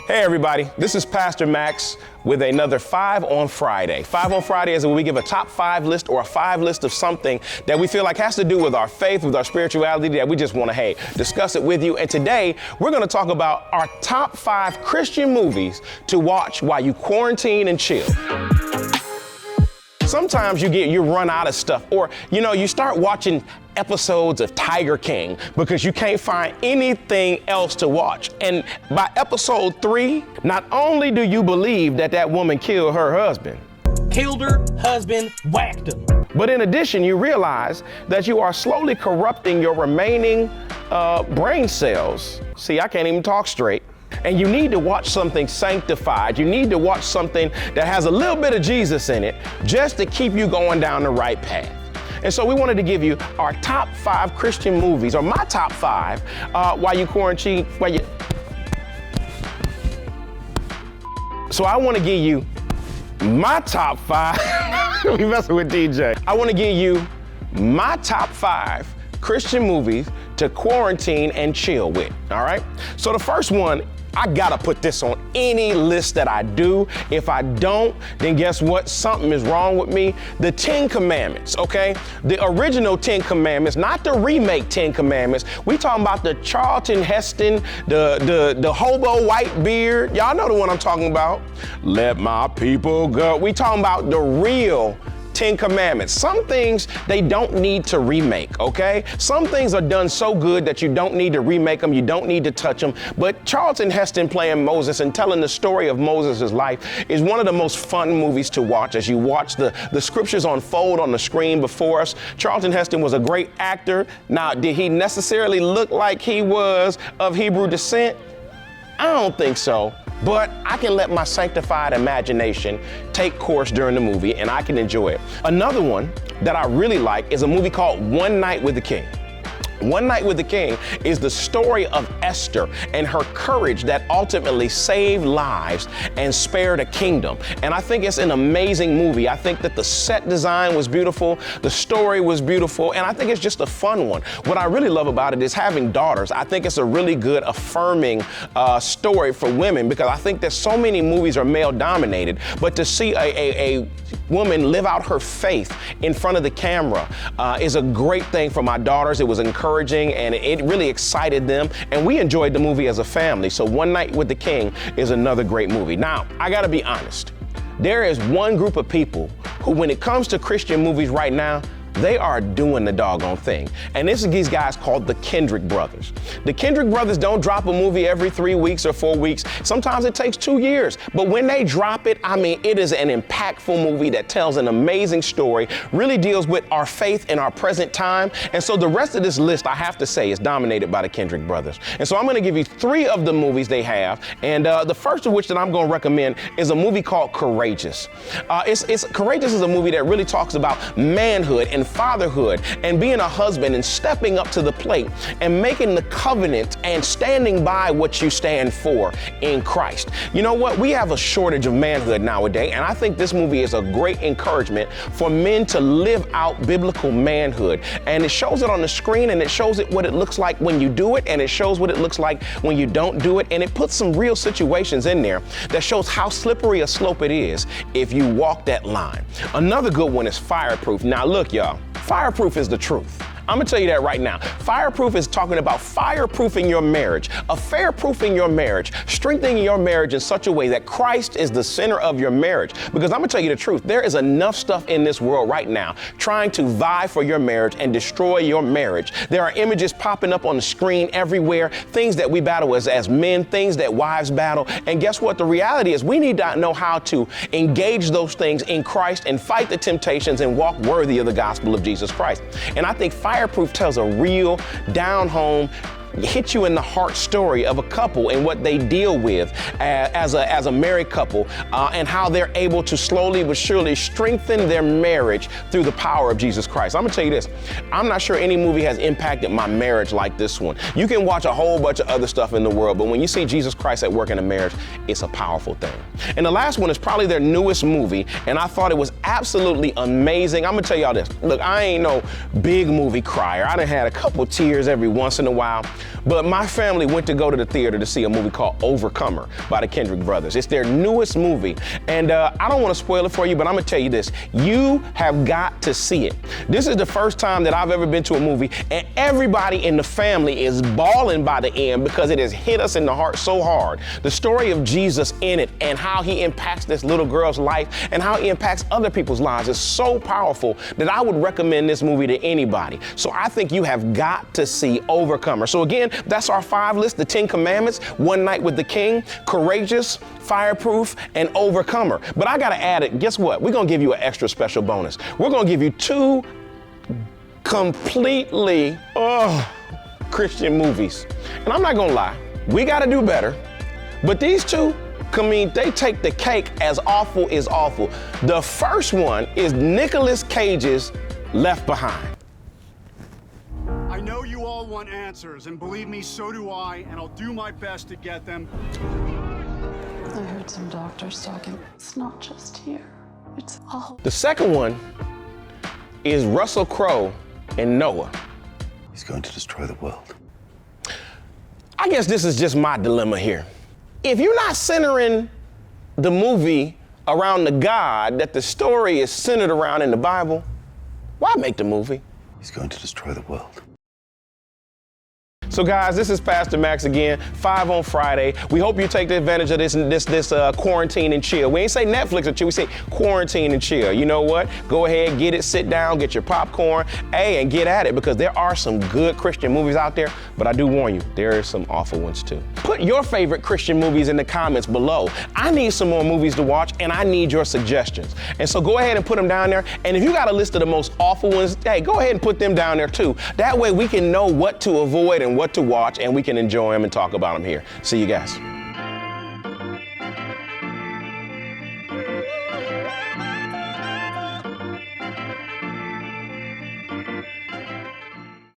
Hey everybody, this is Pastor Max with another 5 on Friday. 5 on Friday is when we give a top 5 list or a 5 list of something that we feel like has to do with our faith, with our spirituality, that we just want to, discuss it with you. And today we're going to talk about our top 5 Christian movies to watch while you quarantine and chill. Sometimes you run out of stuff, or you start watching episodes of Tiger King because you can't find anything else to watch. And by episode 3, not only do you believe that woman killed her husband, whacked him. But in addition, you realize that you are slowly corrupting your remaining brain cells. See, I can't even talk straight. And you need to watch something sanctified. You need to watch something that has a little bit of Jesus in it just to keep you going down the right path. And so we wanted to give you our top 5 Christian movies, or my top 5, while you quarantine, So I want to give you my top 5. We messing with DJ. I want to give you my top 5 Christian movies to quarantine and chill with, all right? So the first one, I gotta put this on any list that I do. If I don't, then guess what? Something is wrong with me. The 10 Commandments, okay? The original 10 Commandments, not the remake 10 Commandments. We talking about the Charlton Heston, the hobo white beard. Y'all know the one I'm talking about. Let my people go. We talking about the real 10 Commandments. Some things they don't need to remake, okay? Some things are done so good that you don't need to remake them, you don't need to touch them. But Charlton Heston playing Moses and telling the story of Moses' life is one of the most fun movies to watch as you watch the scriptures unfold on the screen before us. Charlton Heston was a great actor. Now, did he necessarily look like he was of Hebrew descent? I don't think so. But I can let my sanctified imagination take course during the movie and I can enjoy it. Another one that I really like is a movie called One Night with the King. One Night with the King is the story of Esther and her courage that ultimately saved lives and spared a kingdom. And I think it's an amazing movie. I think that the set design was beautiful, the story was beautiful, and I think it's just a fun one. What I really love about it is having daughters. I think it's a really good affirming story for women, because I think that so many movies are male dominated, but to see a woman live out her faith in front of the camera is a great thing for my daughters. It was encouraging and it really excited them, and we enjoyed the movie as a family. So One Night with the King is another great movie. Now, I gotta be honest. There is one group of people who, when it comes to Christian movies right now, they are doing the doggone thing. And this is these guys called the Kendrick brothers. The Kendrick brothers don't drop a movie every 3 weeks or 4 weeks. Sometimes it takes 2 years. But when they drop it, I mean, it is an impactful movie that tells an amazing story, really deals with our faith in our present time. And so the rest of this list, I have to say, is dominated by the Kendrick brothers. And so I'm gonna give you 3 of the movies they have. And the first of which that I'm gonna recommend is a movie called Courageous. Courageous is a movie that really talks about manhood and fatherhood and being a husband and stepping up to the plate and making the covenant and standing by what you stand for in Christ. You know what? We have a shortage of manhood nowadays, and I think this movie is a great encouragement for men to live out biblical manhood. And it shows it on the screen, and it shows it what it looks like when you do it, and it shows what it looks like when you don't do it, and it puts some real situations in there that shows how slippery a slope it is if you walk that line. Another good one is Fireproof. Now look, y'all. Fireproof is the truth. I'm gonna tell you that right now. Fireproof is talking about fireproofing your marriage, affair-proofing your marriage, strengthening your marriage in such a way that Christ is the center of your marriage. Because I'm gonna tell you the truth, there is enough stuff in this world right now trying to vie for your marriage and destroy your marriage. There are images popping up on the screen everywhere, things that we battle as men, things that wives battle. And guess what? The reality is we need to know how to engage those things in Christ and fight the temptations and walk worthy of the gospel of Jesus Christ. And I think Fireproof tells a real down-home, hit you in the heart story of a couple and what they deal with as a married couple and how they're able to slowly but surely strengthen their marriage through the power of Jesus Christ. I'm gonna tell you this, I'm not sure any movie has impacted my marriage like this one. You can watch a whole bunch of other stuff in the world, but when you see Jesus Christ at work in a marriage, it's a powerful thing. And the last one is probably their newest movie, and I thought it was absolutely amazing. I'm gonna tell y'all this, look, I ain't no big movie crier. I done had a couple tears every once in a while, But my family went to go to the theater to see a movie called Overcomer by the Kendrick brothers. It's their newest movie. And I don't want to spoil it for you, but I'm going to tell you this. You have got to see it. This is the first time that I've ever been to a movie, and everybody in the family is bawling by the end because it has hit us in the heart so hard. The story of Jesus in it and how he impacts this little girl's life and how he impacts other people's lives is so powerful that I would recommend this movie to anybody. So I think you have got to see Overcomer. So again, that's our 5 list: the 10 Commandments, One Night with the King, Courageous, Fireproof, and Overcomer. But I gotta add it, guess what? We're gonna give you an extra special bonus. We're gonna give you 2 completely Christian movies. And I'm not gonna lie, we gotta do better. But these 2, they take the cake as awful is awful. The first one is Nicolas Cage's Left Behind. I know you all want answers, and believe me, so do I, and I'll do my best to get them. I heard some doctors talking. It's not just here, it's all. The second one is Russell Crowe and Noah. He's going to destroy the world. I guess this is just my dilemma here. If you're not centering the movie around the God that the story is centered around in the Bible, why make the movie? He's going to destroy the world. So guys, this is Pastor Max again, 5 on Friday. We hope you take advantage of this quarantine and chill. We ain't say Netflix and chill, we say quarantine and chill. You know what? Go ahead, get it, sit down, get your popcorn, and get at it, because there are some good Christian movies out there, but I do warn you, there are some awful ones too. Put your favorite Christian movies in the comments below. I need some more movies to watch, and I need your suggestions. And so go ahead and put them down there. And if you got a list of the most awful ones, hey, go ahead and put them down there too. That way we can know what to avoid and what to watch, and we can enjoy them and talk about them here. See you guys.